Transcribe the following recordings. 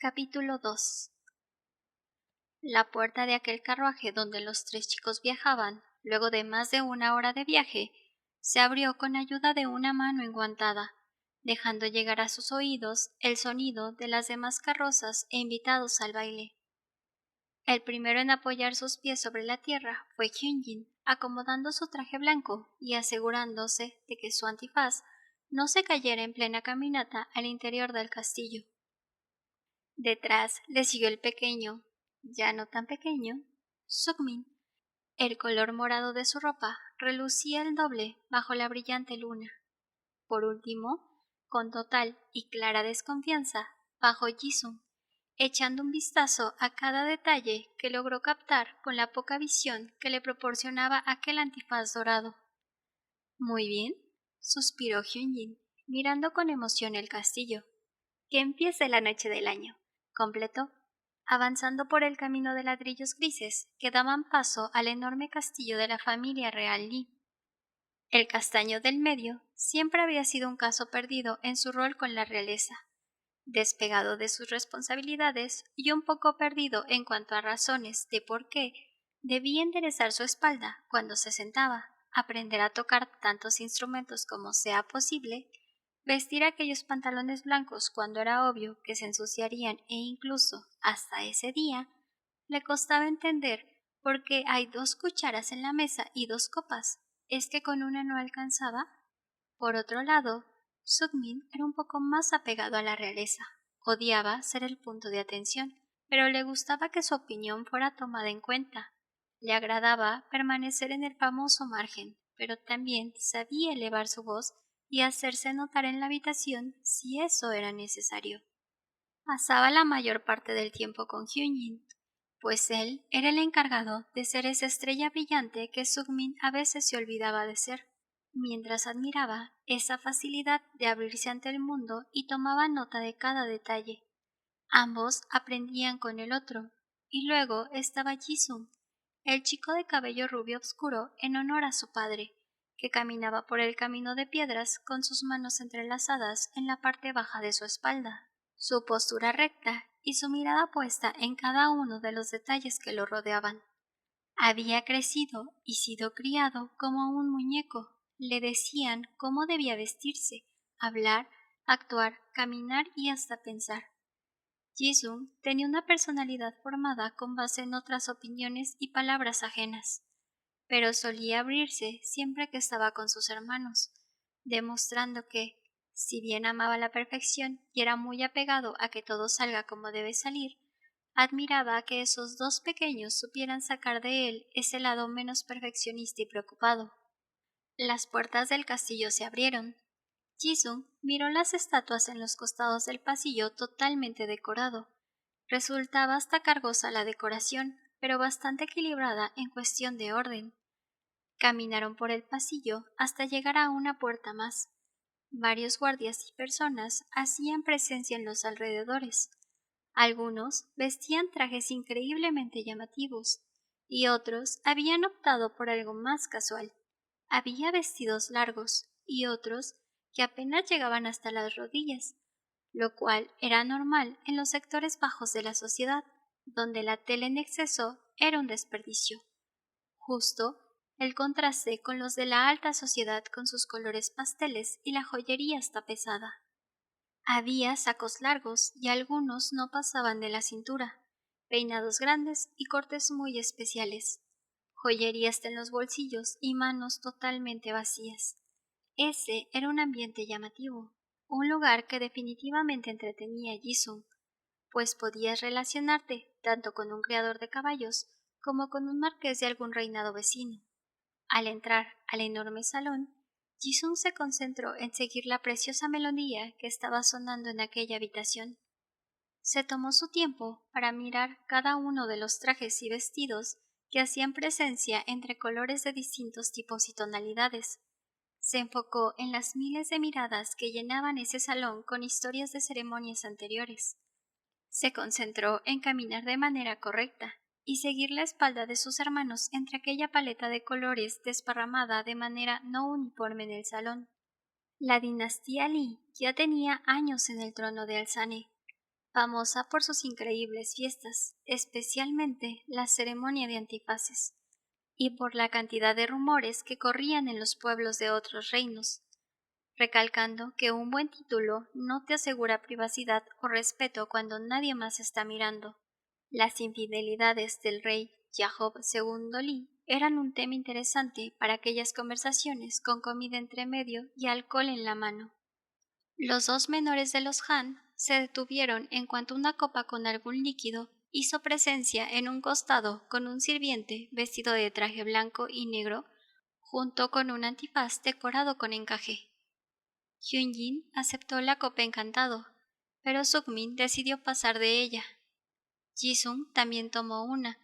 Capítulo 2. La puerta de aquel carruaje donde los tres chicos viajaban, luego de más de una hora de viaje, se abrió con ayuda de una mano enguantada, dejando llegar a sus oídos el sonido de las demás carrozas e invitados al baile. El primero en apoyar sus pies sobre la tierra fue Hyunjin, acomodando su traje blanco y asegurándose de que su antifaz no se cayera en plena caminata al interior del castillo. Detrás le siguió el pequeño, ya no tan pequeño, Sukmin. El color morado de su ropa relucía el doble bajo la brillante luna. Por último, con total y clara desconfianza, bajó Jisung, echando un vistazo a cada detalle que logró captar con la poca visión que le proporcionaba aquel antifaz dorado. Muy bien, suspiró Hyunjin, mirando con emoción el castillo. Que empiece la noche del año, completó, avanzando por el camino de ladrillos grises que daban paso al enorme castillo de la familia real Li. El castaño del medio siempre había sido un caso perdido en su rol con la realeza, despegado de sus responsabilidades y un poco perdido en cuanto a razones de por qué debía enderezar su espalda cuando se sentaba, aprender a tocar tantos instrumentos como sea posible, vestir aquellos pantalones blancos cuando era obvio que se ensuciarían e incluso, hasta ese día, le costaba entender por qué hay 2 cucharas en la mesa y 2 copas. ¿Es que con una no alcanzaba? Por otro lado, Sukmin era un poco más apegado a la realeza. Odiaba ser el punto de atención, pero le gustaba que su opinión fuera tomada en cuenta. Le agradaba permanecer en el famoso margen, pero también sabía elevar su voz y hacerse notar en la habitación si eso era necesario. Pasaba la mayor parte del tiempo con Hyunjin, pues él era el encargado de ser esa estrella brillante que Sukmin a veces se olvidaba de ser, mientras admiraba esa facilidad de abrirse ante el mundo y tomaba nota de cada detalle. Ambos aprendían con el otro, y luego estaba Jisung, el chico de cabello rubio oscuro en honor a su padre, que caminaba por el camino de piedras con sus manos entrelazadas en la parte baja de su espalda, su postura recta y su mirada puesta en cada uno de los detalles que lo rodeaban. Había crecido y sido criado como un muñeco. Le decían cómo debía vestirse, hablar, actuar, caminar y hasta pensar. Jisung tenía una personalidad formada con base en otras opiniones y palabras ajenas, pero solía abrirse siempre que estaba con sus hermanos, demostrando que, si bien amaba la perfección y era muy apegado a que todo salga como debe salir, admiraba que esos 2 pequeños supieran sacar de él ese lado menos perfeccionista y preocupado. Las puertas del castillo se abrieron. Jisung miró las estatuas en los costados del pasillo totalmente decorado. Resultaba hasta cargosa la decoración, pero bastante equilibrada en cuestión de orden. Caminaron por el pasillo hasta llegar a una puerta más. Varios guardias y personas hacían presencia en los alrededores. Algunos vestían trajes increíblemente llamativos, y otros habían optado por algo más casual. Había vestidos largos, y otros que apenas llegaban hasta las rodillas, lo cual era normal en los sectores bajos de la sociedad, donde la tela en exceso era un desperdicio. Justo el contraste con los de la alta sociedad con sus colores pasteles y la joyería hasta pesada. Había sacos largos y algunos no pasaban de la cintura, peinados grandes y cortes muy especiales, joyería hasta en los bolsillos y manos totalmente vacías. Ese era un ambiente llamativo, un lugar que definitivamente entretenía a Jisung, pues podías relacionarte tanto con un criador de caballos como con un marqués de algún reinado vecino. Al entrar al enorme salón, Jisung se concentró en seguir la preciosa melodía que estaba sonando en aquella habitación. Se tomó su tiempo para mirar cada uno de los trajes y vestidos que hacían presencia entre colores de distintos tipos y tonalidades. Se enfocó en las miles de miradas que llenaban ese salón con historias de ceremonias anteriores. Se concentró en caminar de manera correcta y seguir la espalda de sus hermanos entre aquella paleta de colores desparramada de manera no uniforme en el salón. La dinastía Li ya tenía años en el trono de Alzane. famosa por sus increíbles fiestas, especialmente la ceremonia de antifaces, y por la cantidad de rumores que corrían en los pueblos de otros reinos, recalcando que un buen título no te asegura privacidad o respeto cuando nadie más está mirando. Las infidelidades del rey Jacob II Li eran un tema interesante para aquellas conversaciones con comida entre medio y alcohol en la mano. Los dos menores de los Han se detuvieron en cuanto una copa con algún líquido hizo presencia en un costado con un sirviente vestido de traje blanco y negro, junto con un antifaz decorado con encaje. Hyunjin aceptó la copa encantado, pero Sukmin decidió pasar de ella. Jisung también tomó una.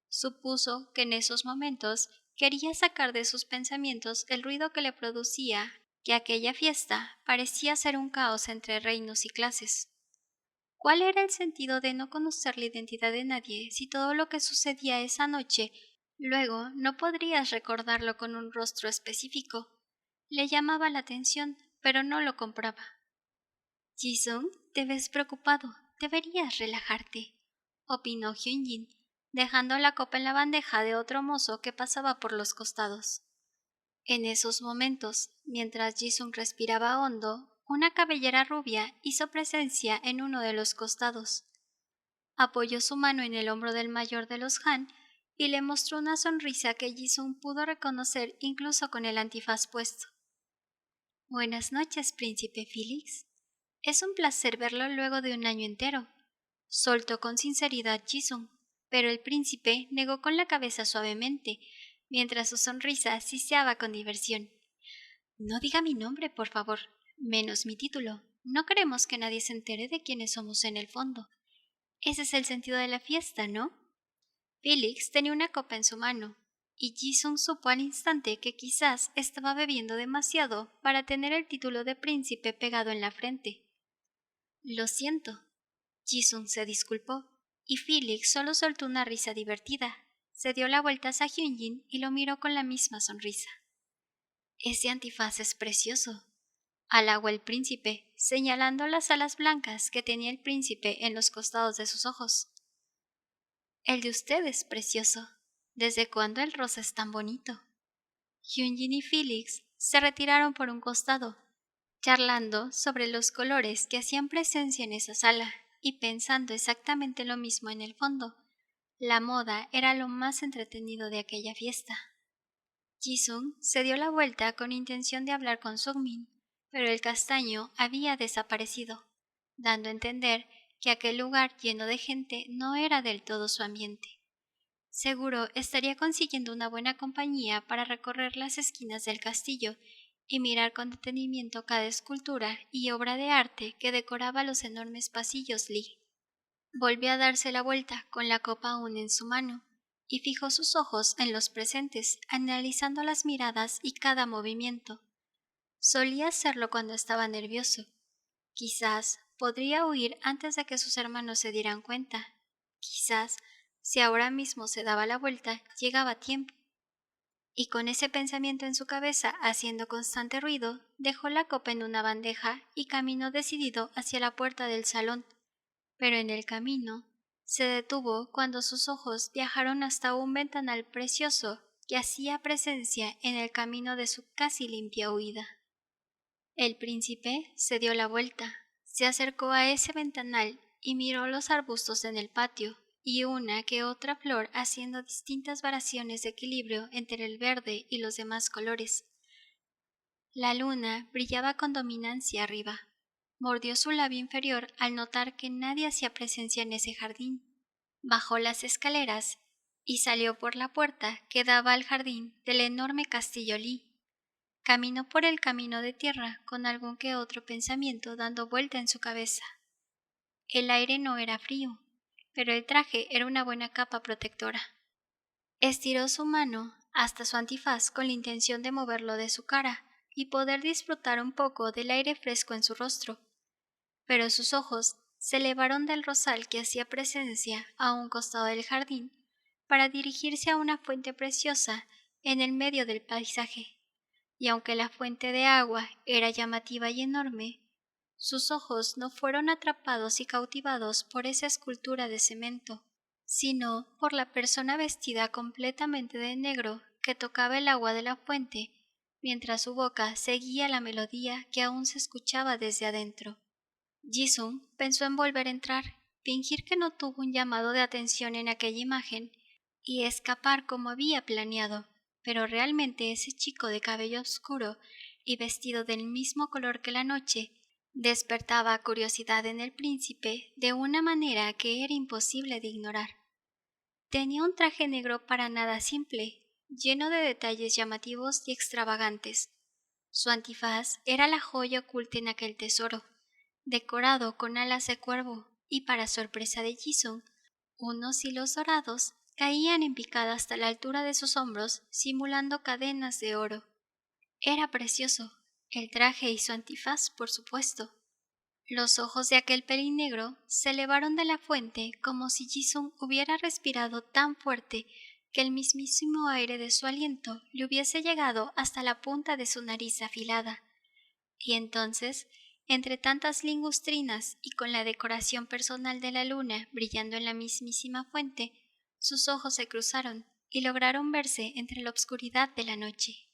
Supuso que en esos momentos quería sacar de sus pensamientos el ruido que le producía que aquella fiesta parecía ser un caos entre reinos y clases. ¿Cuál era el sentido de no conocer la identidad de nadie si todo lo que sucedía esa noche luego no podrías recordarlo con un rostro específico? Le llamaba la atención, pero no lo compraba. Jisung, te ves preocupado, deberías relajarte, opinó Hyunjin, dejando la copa en la bandeja de otro mozo que pasaba por los costados. En esos momentos, mientras Jisung respiraba hondo, una cabellera rubia hizo presencia en uno de los costados. Apoyó su mano en el hombro del mayor de los Han y le mostró una sonrisa que Jisung pudo reconocer incluso con el antifaz puesto. Buenas noches, príncipe Felix. Es un placer verlo luego de un año entero, soltó con sinceridad Jisung, pero el príncipe negó con la cabeza suavemente, mientras su sonrisa siseaba con diversión. No diga mi nombre, por favor, menos mi título. No queremos que nadie se entere de quiénes somos en el fondo. Ese es el sentido de la fiesta, ¿no? Felix tenía una copa en su mano, y Jisung supo al instante que quizás estaba bebiendo demasiado para tener el título de príncipe pegado en la frente. Lo siento. Jisung se disculpó, y Felix solo soltó una risa divertida. Se dio la vuelta hacia Hyunjin y lo miró con la misma sonrisa. Ese antifaz es precioso, halagó el príncipe, señalando las alas blancas que tenía el príncipe en los costados de sus ojos. El de usted es precioso. ¿Desde cuándo el rosa es tan bonito? Hyunjin y Felix se retiraron por un costado, charlando sobre los colores que hacían presencia en esa sala y pensando exactamente lo mismo en el fondo. La moda era lo más entretenido de aquella fiesta. Jisung se dio la vuelta con intención de hablar con Sukmin, pero el castaño había desaparecido, dando a entender que aquel lugar lleno de gente no era del todo su ambiente. Seguro estaría consiguiendo una buena compañía para recorrer las esquinas del castillo y mirar con detenimiento cada escultura y obra de arte que decoraba los enormes pasillos Li. Volvió a darse la vuelta con la copa aún en su mano y fijó sus ojos en los presentes, analizando las miradas y cada movimiento. Solía hacerlo cuando estaba nervioso. Quizás podría huir antes de que sus hermanos se dieran cuenta. Quizás, si ahora mismo se daba la vuelta, llegaba a tiempo. Y con ese pensamiento en su cabeza haciendo constante ruido, dejó la copa en una bandeja y caminó decidido hacia la puerta del salón. Pero en el camino se detuvo cuando sus ojos viajaron hasta un ventanal precioso que hacía presencia en el camino de su casi limpia huida. El príncipe se dio la vuelta, se acercó a ese ventanal y miró los arbustos en el patio y una que otra flor haciendo distintas variaciones de equilibrio entre el verde y los demás colores. La luna brillaba con dominancia arriba. Mordió su labio inferior al notar que nadie hacía presencia en ese jardín. Bajó las escaleras y salió por la puerta que daba al jardín del enorme castillo Li. Caminó por el camino de tierra con algún que otro pensamiento dando vuelta en su cabeza. El aire no era frío, pero el traje era una buena capa protectora. Estiró su mano hasta su antifaz con la intención de moverlo de su cara y poder disfrutar un poco del aire fresco en su rostro. Pero sus ojos se elevaron del rosal que hacía presencia a un costado del jardín para dirigirse a una fuente preciosa en el medio del paisaje, y aunque la fuente de agua era llamativa y enorme, Sus ojos no fueron atrapados y cautivados por esa escultura de cemento, sino por la persona vestida completamente de negro que tocaba el agua de la fuente, mientras su boca seguía la melodía que aún se escuchaba desde adentro. Jisung pensó en volver a entrar, fingir que no tuvo un llamado de atención en aquella imagen y escapar como había planeado, pero realmente ese chico de cabello oscuro y vestido del mismo color que la noche despertaba curiosidad en el príncipe de una manera que era imposible de ignorar. Tenía un traje negro para nada simple, lleno de detalles llamativos y extravagantes. Su antifaz era la joya oculta en aquel tesoro, decorado con alas de cuervo, y para sorpresa de Jisung, unos hilos dorados caían en picada hasta la altura de sus hombros, simulando cadenas de oro. Era precioso, el traje y su antifaz, por supuesto. Los ojos de aquel pelín negro se elevaron de la fuente como si Jisung hubiera respirado tan fuerte que el mismísimo aire de su aliento le hubiese llegado hasta la punta de su nariz afilada. Y entonces, entre tantas lingustrinas y con la decoración personal de la luna brillando en la mismísima fuente, sus ojos se cruzaron y lograron verse entre la obscuridad de la noche.